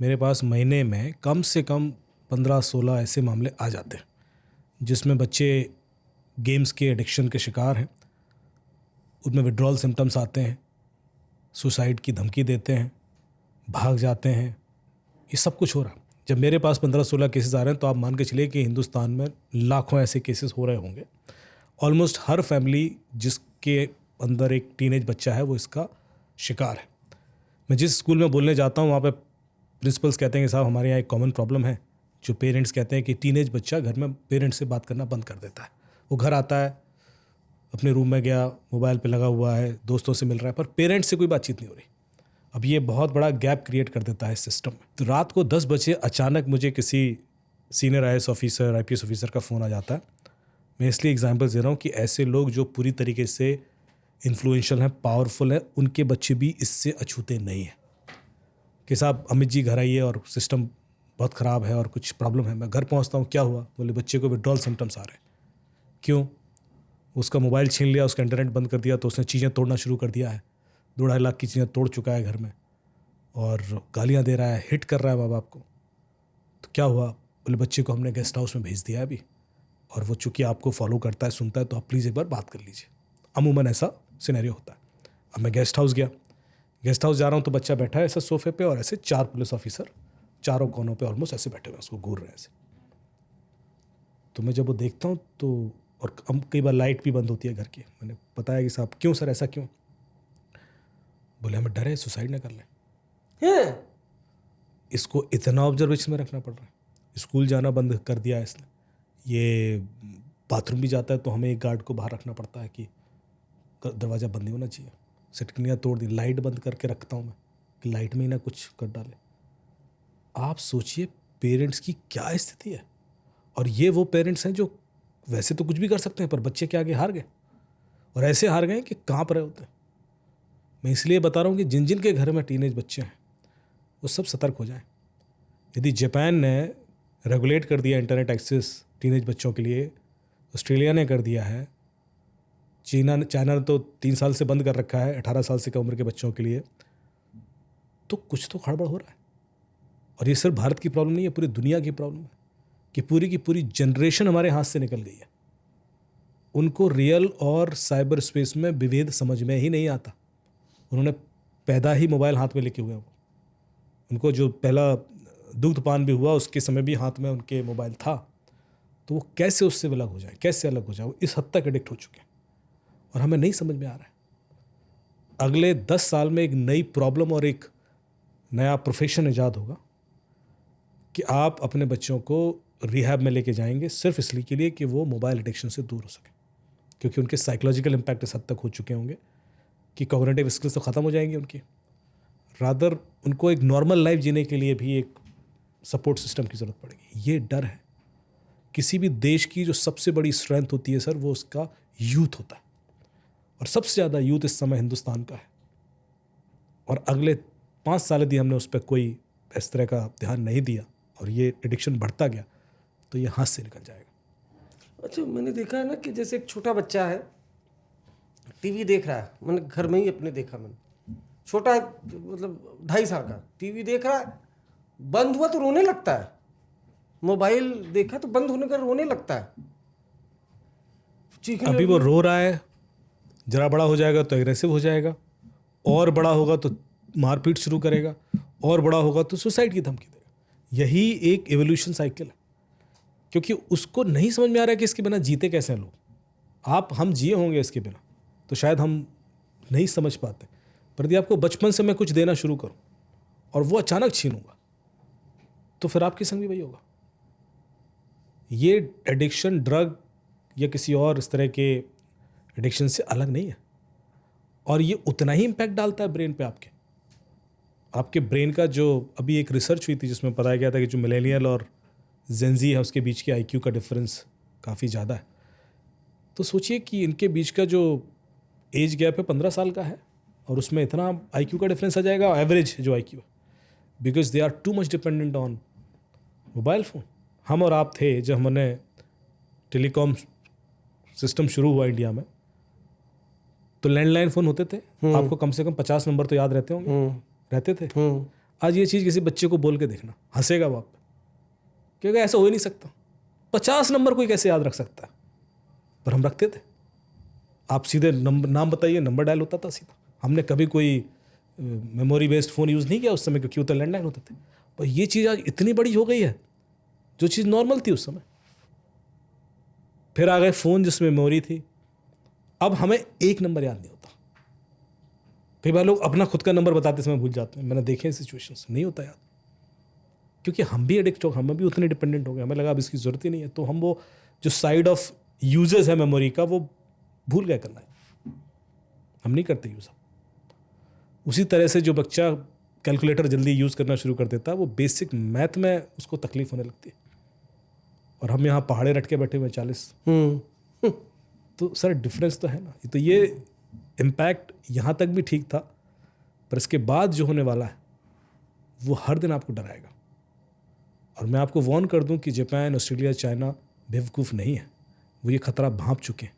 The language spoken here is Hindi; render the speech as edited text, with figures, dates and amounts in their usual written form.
मेरे पास महीने में कम से कम 15-16 ऐसे मामले आ जाते हैं जिसमें बच्चे गेम्स के एडिक्शन के शिकार हैं, उनमें विड्रॉल सिम्टम्स आते हैं, सुसाइड की धमकी देते हैं, भाग जाते हैं, ये सब कुछ हो रहा है। जब मेरे पास 15-16 केसेस आ रहे हैं तो आप मान के चलिए कि हिंदुस्तान में लाखों ऐसे केसेस हो रहे होंगे। ऑलमोस्ट हर फैमिली जिसके अंदर एक टीनेज बच्चा है वो इसका शिकार है। मैं जिस स्कूल में बोलने जाता हूँ वहाँ पे प्रिंसिपल्स कहते हैं कि साहब हमारे यहाँ एक कॉमन प्रॉब्लम है, जो पेरेंट्स कहते हैं कि टीनेज बच्चा घर में पेरेंट्स से बात करना बंद कर देता है। वो घर आता है, अपने रूम में गया, मोबाइल पे लगा हुआ है, दोस्तों से मिल रहा है, पर पेरेंट्स से कोई बातचीत नहीं हो रही। अब ये बहुत बड़ा गैप क्रिएट कर देता है इस सिस्टम में। तो रात को 10 बजे अचानक मुझे किसी senior IAS officer, IPS officer का फ़ोन आ जाता है। मैं इसलिए एग्जांपल दे रहा हूँ कि ऐसे लोग जो पूरी तरीके से इन्फ्लुएंशियल हैं, पावरफुल हैं, उनके बच्चे भी इससे अछूते नहीं हैं कि साहब अमित जी घर आइए और सिस्टम बहुत ख़राब है और कुछ प्रॉब्लम है। मैं घर पहुँचता हूँ, क्या हुआ? बोले बच्चे को विड्रॉल सिम्टम्स आ रहे हैं। क्यों? उसका मोबाइल छीन लिया, उसका इंटरनेट बंद कर दिया, तो उसने चीज़ें तोड़ना शुरू कर दिया है। 2-2.5 लाख की चीज़ें तोड़ चुका है घर में और गालियाँ दे रहा है, हिट कर रहा है माँ बाप को। तो क्या हुआ? बोले बच्चे को हमने गेस्ट हाउस में भेज दिया है अभी, और वो चूँकि आपको फॉलो करता है, सुनता है, तो आप प्लीज़ एक बार बात कर लीजिए। अमूमन ऐसा सिनेरियो होता है। अब मैं गेस्ट हाउस गया, गेस्ट हाउस जा रहा हूँ तो बच्चा बैठा है ऐसा सोफे पे, और ऐसे 4 पुलिस ऑफिसर चारों कोनों पे ऑलमोस्ट ऐसे बैठे हुए, उसको घूर रहे हैं ऐसे। तो मैं जब वो देखता हूँ तो, और हम कई बार लाइट भी बंद होती है घर की, मैंने बताया कि साहब क्यों सर, ऐसा क्यों? बोले हमें डर है सुसाइड ना कर लें। इसको इतना ऑब्जर्वेशन में रखना पड़ रहा है। स्कूल जाना बंद कर दिया है इसने, ये बाथरूम भी जाता है तो हमें एक गार्ड को बाहर रखना पड़ता है कि दरवाज़ा बंद नहीं होना चाहिए। सिटकनियाँ तोड़ दी, लाइट बंद करके रखता हूँ मैं कि लाइट में ही ना कुछ कर डाले। आप सोचिए पेरेंट्स की क्या स्थिति है। और ये वो पेरेंट्स हैं जो वैसे तो कुछ भी कर सकते हैं, पर बच्चे के आगे हार गए, और ऐसे हार गए कि काँप रहे होते हैं। मैं इसलिए बता रहा हूँ कि जिन जिन के घर में टीनेज बच्चे हैं वो सब सतर्क हो जाएं। यदि जापान ने रेगुलेट कर दिया इंटरनेट एक्सेस टीनेज बच्चों के लिए, ऑस्ट्रेलिया ने कर दिया है, चाइना ने तो 3 साल से बंद कर रखा है 18 साल से कम उम्र के बच्चों के लिए, तो कुछ तो गड़बड़ हो रहा है। और ये सिर्फ भारत की प्रॉब्लम नहीं है, पूरी दुनिया की प्रॉब्लम है कि पूरी जनरेशन हमारे हाथ से निकल गई है। उनको रियल और साइबर स्पेस में विभेद समझ में ही नहीं आता। उन्होंने पैदा ही मोबाइल हाथ में लेके हुए हैं। उनको जो पहला दुग्धपान भी हुआ उसके समय भी हाथ में उनके मोबाइल था, तो वो कैसे उससे अलग हो जाए, कैसे अलग हो जाए, वो इस हद तक एडिक्ट हो चुके हैं और हमें नहीं समझ में आ रहा है। अगले 10 साल में एक नई प्रॉब्लम और एक नया प्रोफेशन ईजाद होगा कि आप अपने बच्चों को रिहैब में लेके जाएंगे सिर्फ इसलिए के लिए कि वो मोबाइल एडिक्शन से दूर हो सके, क्योंकि उनके साइकोलॉजिकल इम्पैक्ट इस हद तक हो चुके होंगे कि कॉग्निटिव स्किल्स तो ख़त्म हो जाएंगी उनकी। रादर उनको एक नॉर्मल लाइफ जीने के लिए भी एक सपोर्ट सिस्टम की ज़रूरत पड़ेगी। ये डर है। किसी भी देश की जो सबसे बड़ी स्ट्रेंथ होती है सर, वो उसका यूथ होता है, और सबसे ज़्यादा यूथ इस समय हिंदुस्तान का है। और अगले 5 साल यदि हमने उस पर कोई इस तरह का ध्यान नहीं दिया और ये एडिक्शन बढ़ता गया तो ये हाथ से निकल जाएगा। अच्छा, मैंने देखा है ना कि जैसे एक छोटा बच्चा है, टीवी देख रहा है, मैंने घर में ही अपने देखा, मैंने छोटा है, मतलब 2.5 साल का, टीवी देख रहा है, बंद हुआ तो रोने लगता है, मोबाइल देखा तो बंद होने का रोने लगता है, चीखने अभी वो रो रहा है, जरा बड़ा हो जाएगा तो एग्रेसिव हो जाएगा, और बड़ा होगा तो मारपीट शुरू करेगा, और बड़ा होगा तो सुसाइड की धमकी देगा। यही एक एवोल्यूशन साइकिल है, क्योंकि उसको नहीं समझ में आ रहा है कि इसके बिना जीते कैसे हैं लोग। हम जिए होंगे इसके बिना तो शायद हम नहीं समझ पाते, पर यदि आपको बचपन से मैं कुछ देना शुरू करूं और वो अचानक छीनूंगा तो फिर आपकी संग भी वही होगा। ये एडिक्शन ड्रग या किसी और इस तरह के एडिक्शन से अलग नहीं है, और ये उतना ही इम्पैक्ट डालता है ब्रेन पे। आपके ब्रेन का जो अभी एक रिसर्च हुई थी जिसमें बताया गया था कि जो मिलेनियल और जेनजी है उसके बीच के IQ का डिफरेंस काफ़ी ज़्यादा है। तो सोचिए कि इनके बीच का जो एज गैप है 15 साल का है, और उसमें इतना IQ का डिफरेंस आ जाएगा, एवरेज जो IQ है, because they are too much dependent on mobile phone. हम और आप थे जब हमने टेलीकॉम सिस्टम शुरू हुआ इंडिया में, तो लैंडलाइन फ़ोन होते थे। आपको कम से कम 50 नंबर तो याद रहते होंगे, रहते थे। आज ये चीज़ किसी बच्चे को बोल के देखना, हंसेगा वो आप पे, क्योंकि ऐसा हो ही नहीं सकता। 50 नंबर कोई कैसे याद रख सकता है, पर हम रखते थे। आप सीधे नंबर, नाम बताइए, नंबर डायल होता था सीधा। हमने कभी कोई मेमोरी बेस्ड फ़ोन यूज़ नहीं किया उस समय, क्योंकि वो तो लैंडलाइन होते थे। पर ये चीज़ आज इतनी बड़ी हो गई है, जो चीज़ नॉर्मल थी उस समय। फिर आ गए फ़ोन जिसमें मेमोरी थी। अब हमें एक नंबर याद नहीं होता। कई बार लोग अपना खुद का नंबर बताते समय भूल जाते हैं। मैंने देखे सिचुएशंस, नहीं होता याद, क्योंकि हम भी एडिक्ट हो, हम भी उतने डिपेंडेंट हो गए। हमें लगा अब इसकी ज़रूरत ही नहीं है, तो हम वो जो साइड ऑफ यूजेस है मेमोरी का, वो भूल गए करना है। हम नहीं करते यूज़। उसी तरह से जो बच्चा कैलकुलेटर जल्दी यूज़ करना शुरू कर देता है, वो बेसिक मैथ में उसको तकलीफ होने लगती है। और हम यहाँ पहाड़े रट के बैठे हुए 40। तो सर डिफरेंस तो है ना। तो ये इम्पैक्ट यहाँ तक भी ठीक था, पर इसके बाद जो होने वाला है वो हर दिन आपको डराएगा। और मैं आपको वार्न कर दूं कि जापान, ऑस्ट्रेलिया, चाइना बेवकूफ़ नहीं है, वो ये खतरा भांप चुके हैं।